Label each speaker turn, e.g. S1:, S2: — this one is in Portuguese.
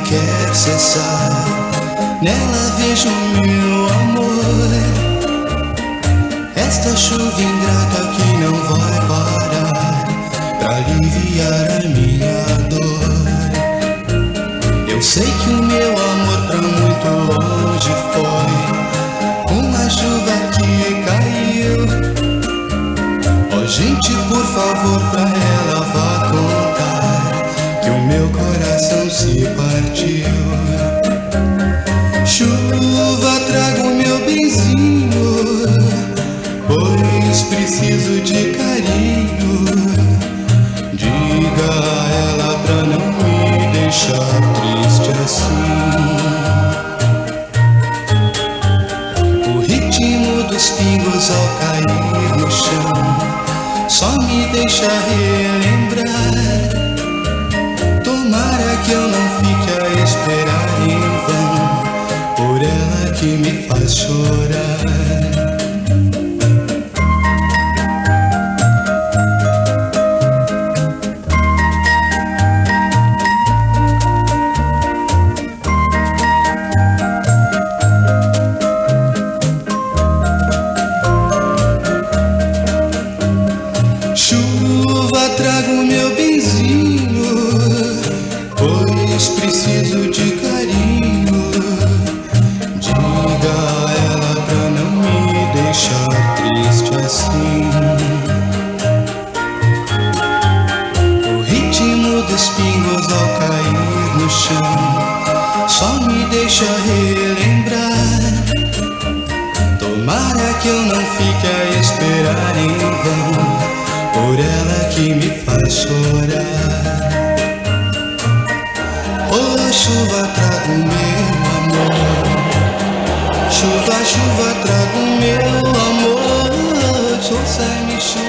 S1: quer cessar. Nela vejo meu amor, esta chuva ingrata que não vai parar pra aliviar a minha dor. Eu sei que o meu amor pra muito longe foi uma chuva que caiu. Ó gente, por favor, pra ela vá contar que o meu coração se partiu. Chuva, traga o meu benzinho, pois preciso de carinho. Diga a ela pra não me deixar triste assim. O ritmo dos pingos ao cair no chão só me deixa relembrar. Tomara que eu não fique a esperar em vão por ela que me faz chorar. Chuva, traga o meu benzinho, pois preciso de carinho. Diga a ela pra não me deixar triste assim. O ritmo dos pingos ao cair no chão só me deixa relembrar. Tomara que eu não fique a esperar em vão por ela que me faz chorar. Oh, chuva, traga o meu amor. Chuva, chuva, traga o meu amor. Ouça-me, chuva.